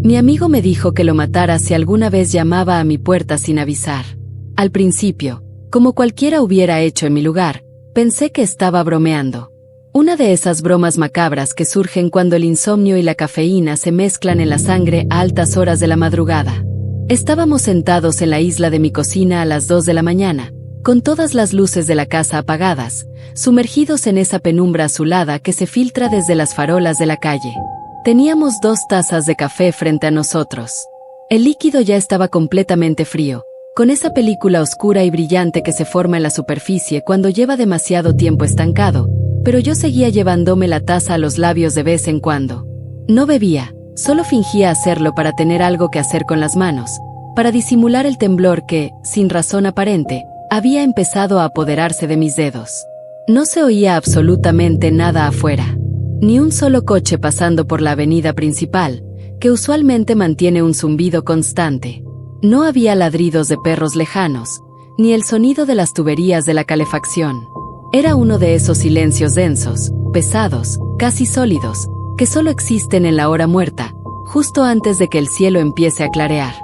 Mi amigo me dijo que lo matara si alguna vez llamaba a mi puerta sin avisar. Al principio, como cualquiera hubiera hecho en mi lugar, pensé que estaba bromeando. Una de esas bromas macabras que surgen cuando el insomnio y la cafeína se mezclan en la sangre a altas horas de la madrugada. Estábamos sentados en la isla de mi cocina a las 2 de la mañana, con todas las luces de la casa apagadas, sumergidos en esa penumbra azulada que se filtra desde las farolas de la calle. Teníamos 2 tazas de café frente a nosotros. El líquido ya estaba completamente frío, con esa película oscura y brillante que se forma en la superficie cuando lleva demasiado tiempo estancado, pero yo seguía llevándome la taza a los labios de vez en cuando. No bebía, solo fingía hacerlo para tener algo que hacer con las manos, para disimular el temblor que, sin razón aparente, había empezado a apoderarse de mis dedos. No se oía absolutamente nada afuera. Ni un solo coche pasando por la avenida principal, que usualmente mantiene un zumbido constante. No había ladridos de perros lejanos, ni el sonido de las tuberías de la calefacción. Era uno de esos silencios densos, pesados, casi sólidos, que solo existen en la hora muerta, justo antes de que el cielo empiece a clarear.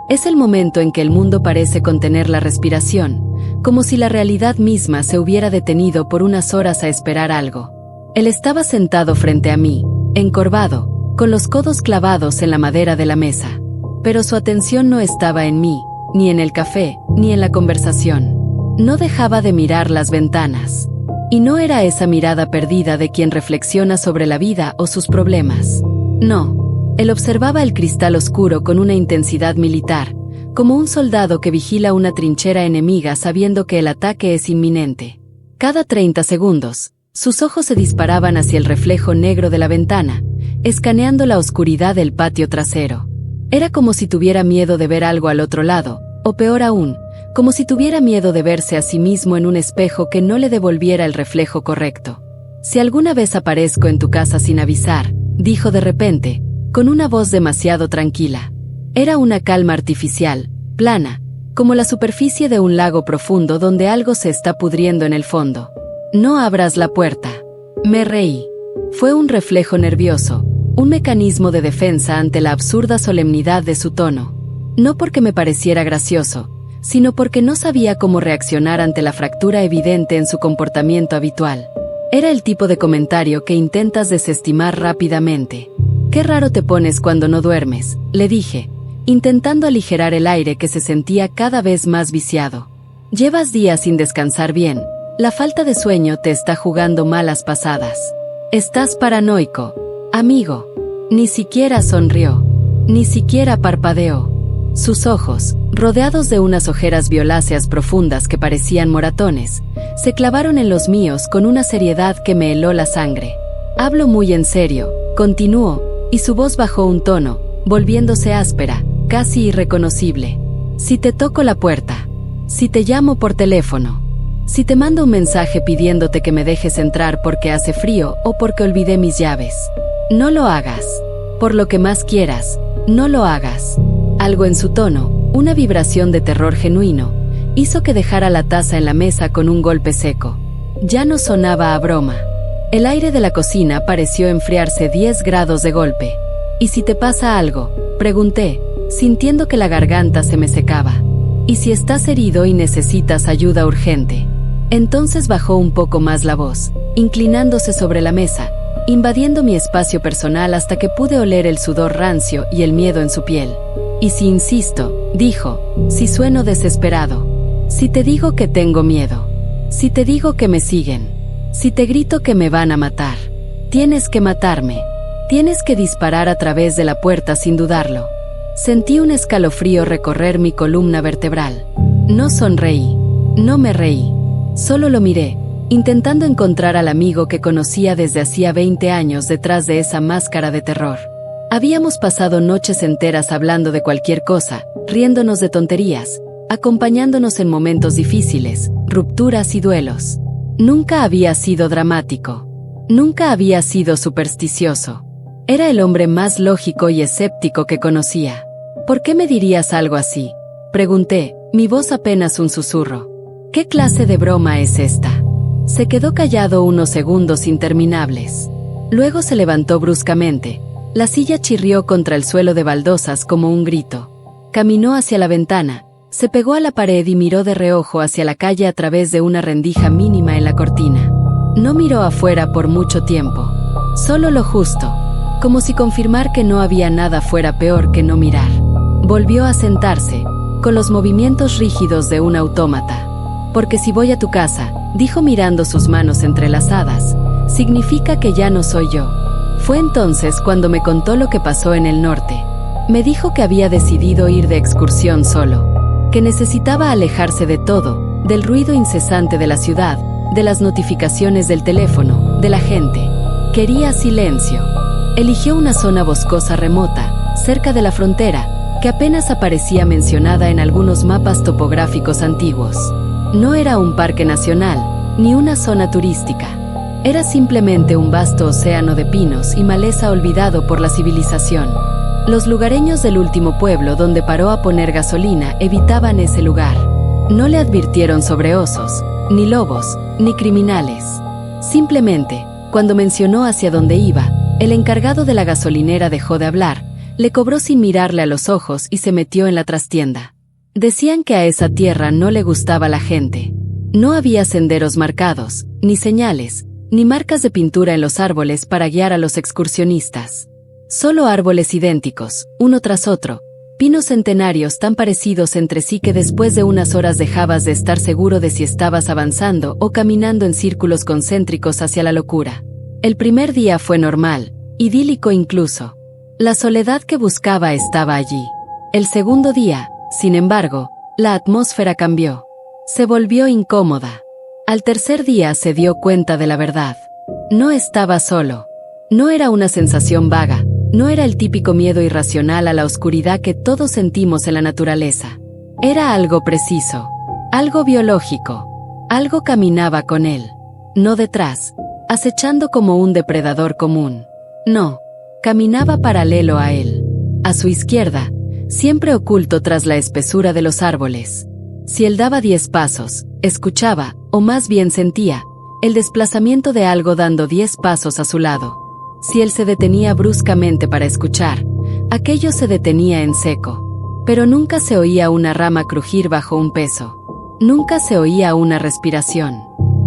Es el momento en que el mundo parece contener la respiración, como si la realidad misma se hubiera detenido por unas horas a esperar algo. Él estaba sentado frente a mí, encorvado, con los codos clavados en la madera de la mesa. Pero su atención no estaba en mí, ni en el café, ni en la conversación. No dejaba de mirar las ventanas. Y no era esa mirada perdida de quien reflexiona sobre la vida o sus problemas. No. Él observaba el cristal oscuro con una intensidad militar, como un soldado que vigila una trinchera enemiga sabiendo que el ataque es inminente. Cada 30 segundos, sus ojos se disparaban hacia el reflejo negro de la ventana, escaneando la oscuridad del patio trasero. Era como si tuviera miedo de ver algo al otro lado, o peor aún, como si tuviera miedo de verse a sí mismo en un espejo que no le devolviera el reflejo correcto. Si alguna vez aparezco en tu casa sin avisar, dijo de repente, con una voz demasiado tranquila. Era una calma artificial, plana, como la superficie de un lago profundo donde algo se está pudriendo en el fondo. No abras la puerta. Me reí. Fue un reflejo nervioso, un mecanismo de defensa ante la absurda solemnidad de su tono. No porque me pareciera gracioso, sino porque no sabía cómo reaccionar ante la fractura evidente en su comportamiento habitual. Era el tipo de comentario que intentas desestimar rápidamente. «Qué raro te pones cuando no duermes», le dije, intentando aligerar el aire que se sentía cada vez más viciado. «Llevas días sin descansar bien. La falta de sueño te está jugando malas pasadas. Estás paranoico, amigo». Ni siquiera sonrió. Ni siquiera parpadeó. Sus ojos, rodeados de unas ojeras violáceas profundas que parecían moratones, se clavaron en los míos con una seriedad que me heló la sangre. «Hablo muy en serio», continuó, y su voz bajó un tono, volviéndose áspera, casi irreconocible. «Si te toco la puerta, si te llamo por teléfono, si te mando un mensaje pidiéndote que me dejes entrar porque hace frío o porque olvidé mis llaves, no lo hagas. Por lo que más quieras, no lo hagas». Algo en su tono, una vibración de terror genuino, hizo que dejara la taza en la mesa con un golpe seco. Ya no sonaba a broma. El aire de la cocina pareció enfriarse 10 grados de golpe. «¿Y si te pasa algo?», pregunté, sintiendo que la garganta se me secaba. «¿Y si estás herido y necesitas ayuda urgente?». Entonces bajó un poco más la voz, inclinándose sobre la mesa, invadiendo mi espacio personal hasta que pude oler el sudor rancio y el miedo en su piel. «¿Y si insisto?», dijo, «si sueno desesperado, si te digo que tengo miedo, si te digo que me siguen, si te grito que me van a matar, tienes que matarme, tienes que disparar a través de la puerta sin dudarlo». Sentí un escalofrío recorrer mi columna vertebral. No sonreí, no me reí, solo lo miré, intentando encontrar al amigo que conocía desde hacía 20 años detrás de esa máscara de terror. Habíamos pasado noches enteras hablando de cualquier cosa, riéndonos de tonterías, acompañándonos en momentos difíciles, rupturas y duelos. Nunca había sido dramático. Nunca había sido supersticioso. Era el hombre más lógico y escéptico que conocía. «¿Por qué me dirías algo así?», pregunté, mi voz apenas un susurro. «¿Qué clase de broma es esta?». Se quedó callado unos segundos interminables. Luego se levantó bruscamente, La silla chirrió contra el suelo de baldosas como un grito. Caminó hacia la ventana, se pegó a la pared y miró de reojo hacia la calle a través de una rendija mínima en la cortina. No miró afuera por mucho tiempo. Solo lo justo, como si confirmar que no había nada fuera peor que no mirar. Volvió a sentarse, con los movimientos rígidos de un autómata. Porque si voy a tu casa, dijo mirando sus manos entrelazadas, significa que ya no soy yo. Fue entonces cuando me contó lo que pasó en el norte. Me dijo que había decidido ir de excursión solo, que necesitaba alejarse de todo, del ruido incesante de la ciudad, de las notificaciones del teléfono, de la gente. Quería silencio. Eligió una zona boscosa remota, cerca de la frontera, que apenas aparecía mencionada en algunos mapas topográficos antiguos. No era un parque nacional, ni una zona turística. Era simplemente un vasto océano de pinos y maleza olvidado por la civilización. Los lugareños del último pueblo donde paró a poner gasolina evitaban ese lugar. No le advirtieron sobre osos, ni lobos, ni criminales. Simplemente, cuando mencionó hacia dónde iba, el encargado de la gasolinera dejó de hablar, le cobró sin mirarle a los ojos y se metió en la trastienda. Decían que a esa tierra no le gustaba la gente. No había senderos marcados, ni señales, ni marcas de pintura en los árboles para guiar a los excursionistas. Solo árboles idénticos, uno tras otro, pinos centenarios tan parecidos entre sí que después de unas horas dejabas de estar seguro de si estabas avanzando o caminando en círculos concéntricos hacia la locura. El primer día fue normal, idílico incluso. La soledad que buscaba estaba allí. El segundo día, sin embargo, la atmósfera cambió. Se volvió incómoda. Al tercer día se dio cuenta de la verdad. No estaba solo. No era una sensación vaga, no era el típico miedo irracional a la oscuridad que todos sentimos en la naturaleza. Era algo preciso, algo biológico. Algo caminaba con él. No detrás, acechando como un depredador común. No, caminaba paralelo a él. A su izquierda, siempre oculto tras la espesura de los árboles. Si él daba 10 pasos, escuchaba, o más bien sentía, el desplazamiento de algo dando 10 pasos a su lado. Si él se detenía bruscamente para escuchar, aquello se detenía en seco. Pero nunca se oía una rama crujir bajo un peso. Nunca se oía una respiración.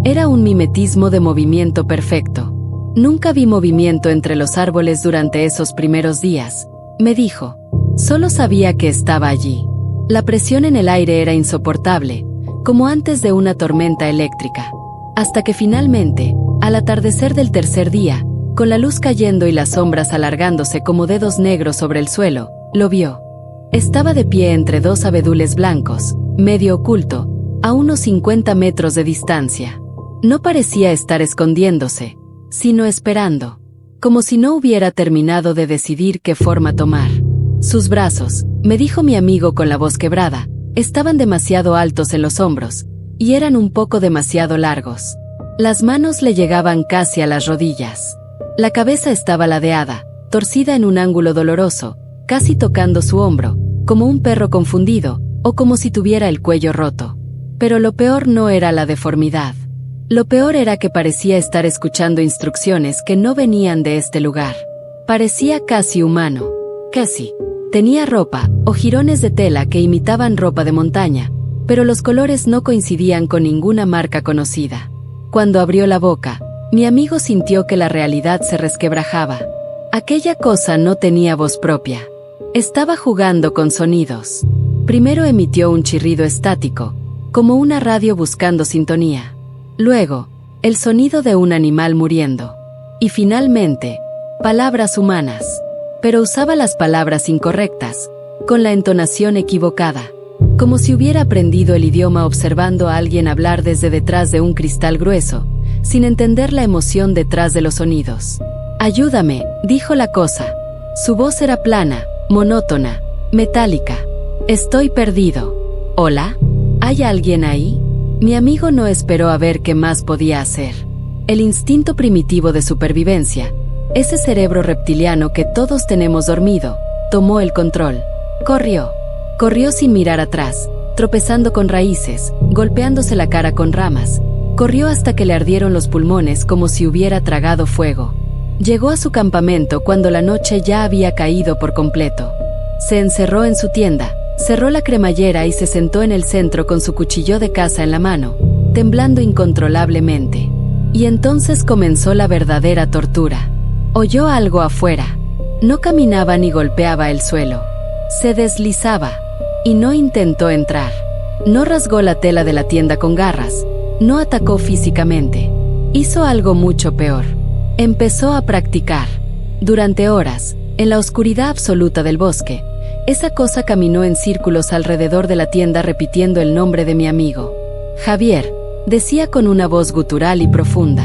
Era un mimetismo de movimiento perfecto. Nunca vi movimiento entre los árboles durante esos primeros días, me dijo. Solo sabía que estaba allí. La presión en el aire era insoportable, como antes de una tormenta eléctrica. Hasta que finalmente, al atardecer del tercer día, con la luz cayendo y las sombras alargándose como dedos negros sobre el suelo, lo vio. Estaba de pie entre 2 abedules blancos, medio oculto, a unos 50 metros de distancia. No parecía estar escondiéndose, sino esperando, como si no hubiera terminado de decidir qué forma tomar. Sus brazos, me dijo mi amigo con la voz quebrada, estaban demasiado altos en los hombros, y eran un poco demasiado largos. Las manos le llegaban casi a las rodillas. La cabeza estaba ladeada, torcida en un ángulo doloroso, casi tocando su hombro, como un perro confundido, o como si tuviera el cuello roto. Pero lo peor no era la deformidad. Lo peor era que parecía estar escuchando instrucciones que no venían de este lugar. Parecía casi humano. Casi. Tenía ropa, o jirones de tela que imitaban ropa de montaña, pero los colores no coincidían con ninguna marca conocida. Cuando abrió la boca, mi amigo sintió que la realidad se resquebrajaba. Aquella cosa no tenía voz propia. Estaba jugando con sonidos. Primero emitió un chirrido estático, como una radio buscando sintonía. Luego, el sonido de un animal muriendo. Y finalmente, palabras humanas. Pero usaba las palabras incorrectas, con la entonación equivocada, como si hubiera aprendido el idioma observando a alguien hablar desde detrás de un cristal grueso, sin entender la emoción detrás de los sonidos. «Ayúdame», dijo la cosa. Su voz era plana, monótona, metálica. «Estoy perdido». «¿Hola? ¿Hay alguien ahí?» Mi amigo no esperó a ver qué más podía hacer. El instinto primitivo de supervivencia, ese cerebro reptiliano que todos tenemos dormido, tomó el control. Corrió. Corrió sin mirar atrás, tropezando con raíces, golpeándose la cara con ramas. Corrió hasta que le ardieron los pulmones como si hubiera tragado fuego. Llegó a su campamento cuando la noche ya había caído por completo. Se encerró en su tienda, cerró la cremallera y se sentó en el centro con su cuchillo de caza en la mano, temblando incontrolablemente. Y entonces comenzó la verdadera tortura. Oyó algo afuera. No caminaba ni golpeaba el suelo. Se deslizaba. Y no intentó entrar. No rasgó la tela de la tienda con garras. No atacó físicamente. Hizo algo mucho peor. Empezó a practicar. Durante horas, en la oscuridad absoluta del bosque, esa cosa caminó en círculos alrededor de la tienda repitiendo el nombre de mi amigo. Javier, decía con una voz gutural y profunda.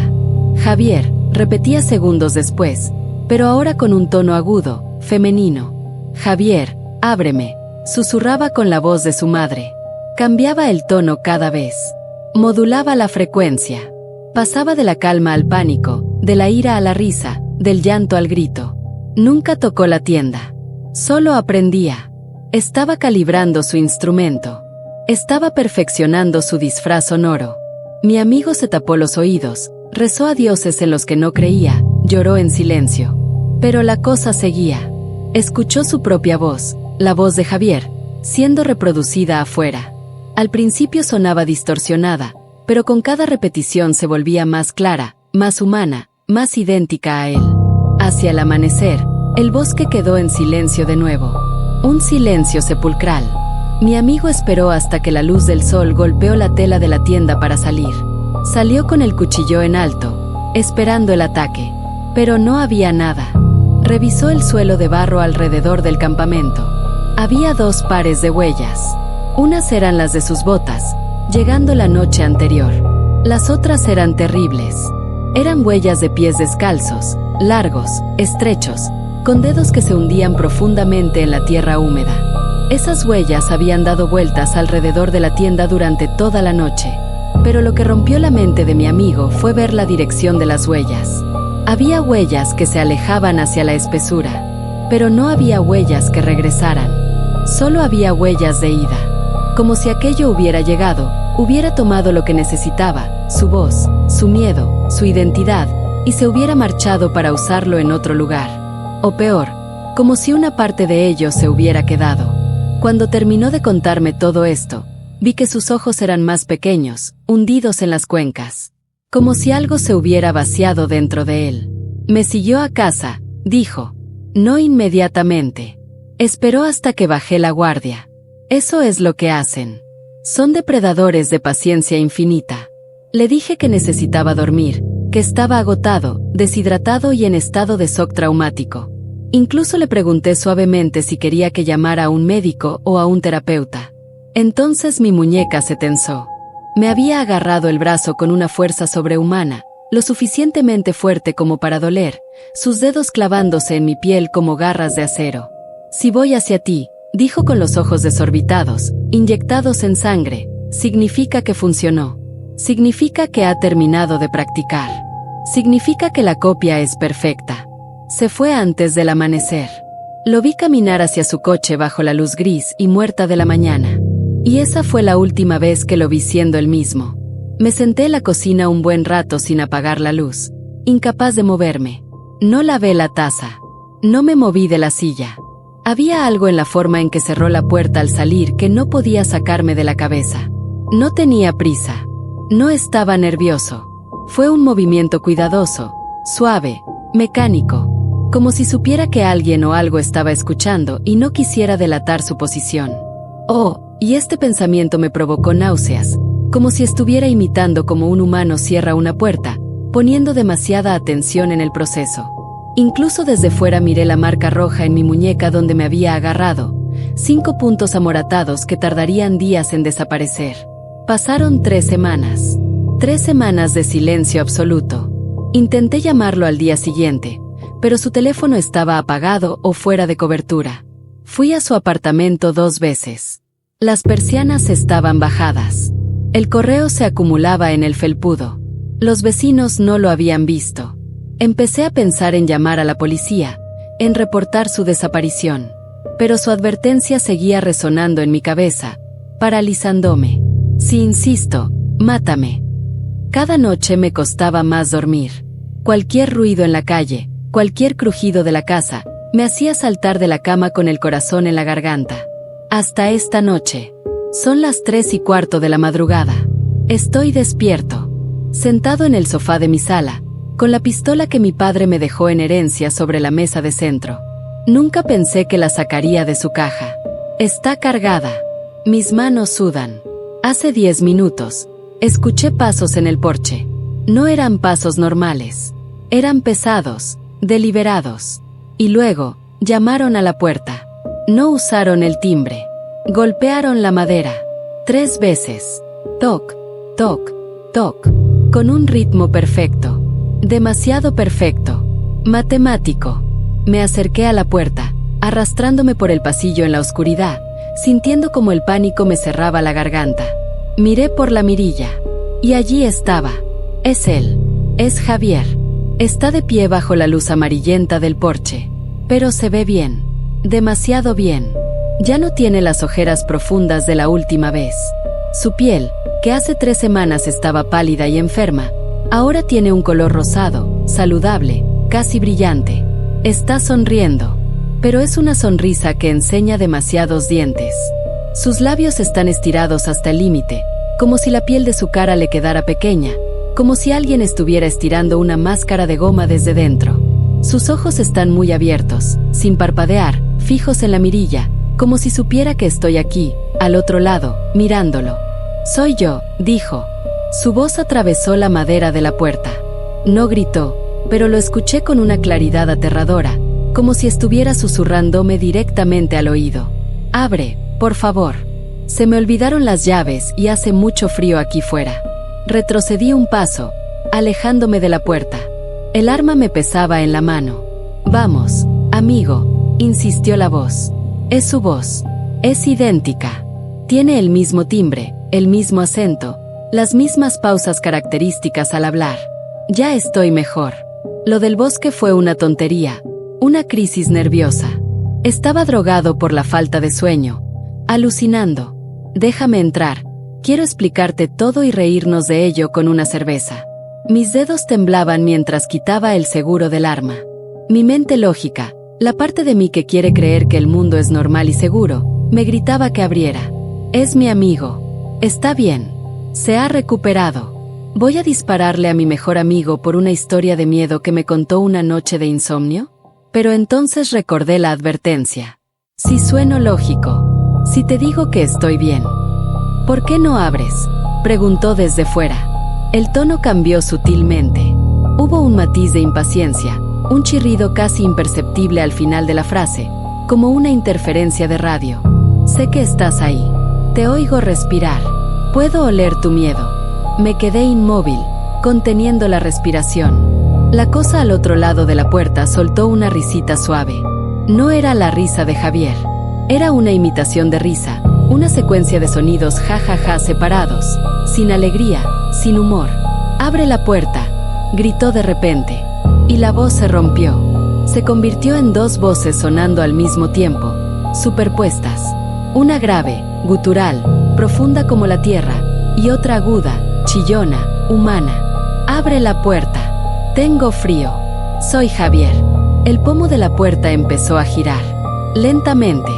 Javier, repetía segundos después, pero ahora con un tono agudo, femenino. Javier, ábreme, susurraba con la voz de su madre. Cambiaba el tono cada vez. Modulaba la frecuencia. Pasaba de la calma al pánico, de la ira a la risa, del llanto al grito. Nunca tocó la tienda. Solo aprendía. Estaba calibrando su instrumento. Estaba perfeccionando su disfraz sonoro. Mi amigo se tapó los oídos, rezó a dioses en los que no creía, lloró en silencio. Pero la cosa seguía. Escuchó su propia voz, la voz de Javier, siendo reproducida afuera. Al principio sonaba distorsionada, pero con cada repetición se volvía más clara, más humana, más idéntica a él. Hacia el amanecer, el bosque quedó en silencio de nuevo. Un silencio sepulcral. Mi amigo esperó hasta que la luz del sol golpeó la tela de la tienda para salir. Salió con el cuchillo en alto, esperando el ataque. Pero no había nada. Revisó el suelo de barro alrededor del campamento. Había 2 pares de huellas. Unas eran las de sus botas, llegando la noche anterior. Las otras eran terribles. Eran huellas de pies descalzos, largos, estrechos, con dedos que se hundían profundamente en la tierra húmeda. Esas huellas habían dado vueltas alrededor de la tienda durante toda la noche. Pero lo que rompió la mente de mi amigo fue ver la dirección de las huellas. Había huellas que se alejaban hacia la espesura, pero no había huellas que regresaran. Solo había huellas de ida. Como si aquello hubiera llegado, hubiera tomado lo que necesitaba, su voz, su miedo, su identidad, y se hubiera marchado para usarlo en otro lugar. O peor, como si una parte de ello se hubiera quedado. Cuando terminó de contarme todo esto, vi que sus ojos eran más pequeños, hundidos en las cuencas. Como si algo se hubiera vaciado dentro de él. Me siguió a casa, dijo. No inmediatamente. Esperó hasta que bajé la guardia. Eso es lo que hacen. Son depredadores de paciencia infinita. Le dije que necesitaba dormir, que estaba agotado, deshidratado y en estado de shock traumático. Incluso le pregunté suavemente si quería que llamara a un médico o a un terapeuta. Entonces mi muñeca se tensó. Me había agarrado el brazo con una fuerza sobrehumana, lo suficientemente fuerte como para doler, sus dedos clavándose en mi piel como garras de acero. Si voy hacia ti, dijo con los ojos desorbitados, inyectados en sangre, significa que funcionó. Significa que ha terminado de practicar. Significa que la copia es perfecta. Se fue antes del amanecer. Lo vi caminar hacia su coche bajo la luz gris y muerta de la mañana. Y esa fue la última vez que lo vi siendo el mismo. Me senté en la cocina un buen rato sin apagar la luz, incapaz de moverme. No lavé la taza. No me moví de la silla. Había algo en la forma en que cerró la puerta al salir que no podía sacarme de la cabeza. No tenía prisa. No estaba nervioso. Fue un movimiento cuidadoso, suave, mecánico. Como si supiera que alguien o algo estaba escuchando y no quisiera delatar su posición. Oh, y este pensamiento me provocó náuseas, como si estuviera imitando cómo un humano cierra una puerta, poniendo demasiada atención en el proceso. Incluso desde fuera miré la marca roja en mi muñeca donde me había agarrado, 5 puntos amoratados que tardarían días en desaparecer. Pasaron 3 semanas. 3 semanas de silencio absoluto. Intenté llamarlo al día siguiente, pero su teléfono estaba apagado o fuera de cobertura. Fui a su apartamento 2 veces. Las persianas estaban bajadas. El correo se acumulaba en el felpudo. Los vecinos no lo habían visto. Empecé a pensar en llamar a la policía, en reportar su desaparición. Pero su advertencia seguía resonando en mi cabeza, paralizándome. Si insisto, mátame. Cada noche me costaba más dormir. Cualquier ruido en la calle, cualquier crujido de la casa, me hacía saltar de la cama con el corazón en la garganta. Hasta esta noche. Son las 3:15 de la madrugada. Estoy despierto, sentado en el sofá de mi sala, con la pistola que mi padre me dejó en herencia sobre la mesa de centro. Nunca pensé que la sacaría de su caja. Está cargada. Mis manos sudan. Hace 10 minutos, escuché pasos en el porche. No eran pasos normales. Eran pesados, deliberados. Y luego, llamaron a la puerta. No usaron el timbre. Golpearon la madera. 3 veces. Toc, toc, toc. Con un ritmo perfecto. Demasiado perfecto. Matemático. Me acerqué a la puerta, arrastrándome por el pasillo en la oscuridad, sintiendo como el pánico me cerraba la garganta. Miré por la mirilla. Y allí estaba. Es él. Es Javier. Está de pie bajo la luz amarillenta del porche. Pero se ve bien. Demasiado bien. Ya no tiene las ojeras profundas de la última vez. Su piel, que hace 3 semanas estaba pálida y enferma, ahora tiene un color rosado, saludable, casi brillante. Está sonriendo, pero es una sonrisa que enseña demasiados dientes. Sus labios están estirados hasta el límite, como si la piel de su cara le quedara pequeña, como si alguien estuviera estirando una máscara de goma desde dentro. Sus ojos están muy abiertos, sin parpadear, fijos en la mirilla, como si supiera que estoy aquí, al otro lado, mirándolo. Soy yo, dijo. Su voz atravesó la madera de la puerta. No gritó, pero lo escuché con una claridad aterradora, como si estuviera susurrándome directamente al oído. Abre, por favor. Se me olvidaron las llaves y hace mucho frío aquí fuera. Retrocedí un paso, alejándome de la puerta. El arma me pesaba en la mano. Vamos, amigo, insistió la voz. Es su voz. Es idéntica. Tiene el mismo timbre, el mismo acento, las mismas pausas características al hablar. Ya estoy mejor. Lo del bosque fue una tontería, una crisis nerviosa. Estaba drogado por la falta de sueño, alucinando. Déjame entrar. Quiero explicarte todo y reírnos de ello con una cerveza. Mis dedos temblaban mientras quitaba el seguro del arma. Mi mente lógica, la parte de mí que quiere creer que el mundo es normal y seguro, me gritaba que abriera. Es mi amigo. Está bien. Se ha recuperado. ¿Voy a dispararle a mi mejor amigo por una historia de miedo que me contó una noche de insomnio? Pero entonces recordé la advertencia. Si sueno lógico. Si te digo que estoy bien. ¿Por qué no abres?, preguntó desde fuera. El tono cambió sutilmente. Hubo un matiz de impaciencia, un chirrido casi imperceptible al final de la frase, como una interferencia de radio. Sé que estás ahí. Te oigo respirar. Puedo oler tu miedo. Me quedé inmóvil, conteniendo la respiración. La cosa al otro lado de la puerta soltó una risita suave. No era la risa de Javier. Era una imitación de risa, una secuencia de sonidos ja separados, sin alegría, sin humor. Abre la puerta, gritó de repente. Y la voz se rompió. Se convirtió en 2 voces sonando al mismo tiempo, superpuestas. Una grave, gutural, profunda como la tierra, y otra aguda, chillona, humana. Abre la puerta. Tengo frío. Soy Javier. El pomo de la puerta empezó a girar. Lentamente.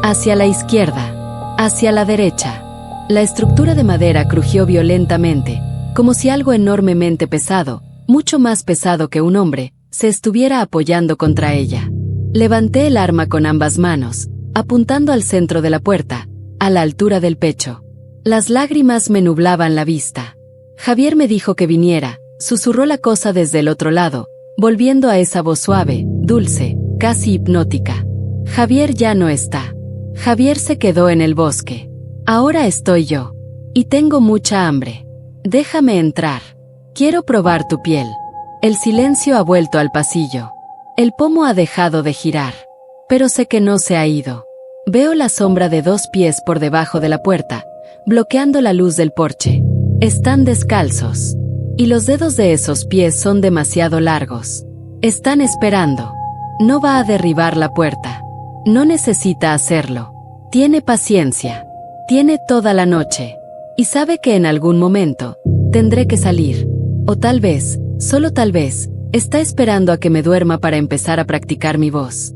Hacia la izquierda. Hacia la derecha. La estructura de madera crujió violentamente, como si algo enormemente pesado, mucho más pesado que un hombre, se estuviera apoyando contra ella. Levanté el arma con ambas manos, apuntando al centro de la puerta, a la altura del pecho. Las lágrimas me nublaban la vista. Javier me dijo que viniera, susurró la cosa desde el otro lado, volviendo a esa voz suave, dulce, casi hipnótica. Javier ya no está. Javier se quedó en el bosque. Ahora estoy yo. Y tengo mucha hambre. Déjame entrar. Quiero probar tu piel. El silencio ha vuelto al pasillo. El pomo ha dejado de girar. Pero sé que no se ha ido. Veo la sombra de 2 pies por debajo de la puerta, bloqueando la luz del porche. Están descalzos. Y los dedos de esos pies son demasiado largos. Están esperando. No va a derribar la puerta. No necesita hacerlo. Tiene paciencia. Tiene toda la noche. Y sabe que en algún momento tendré que salir. O tal vez, solo tal vez, Está esperando a que me duerma para empezar a practicar mi voz.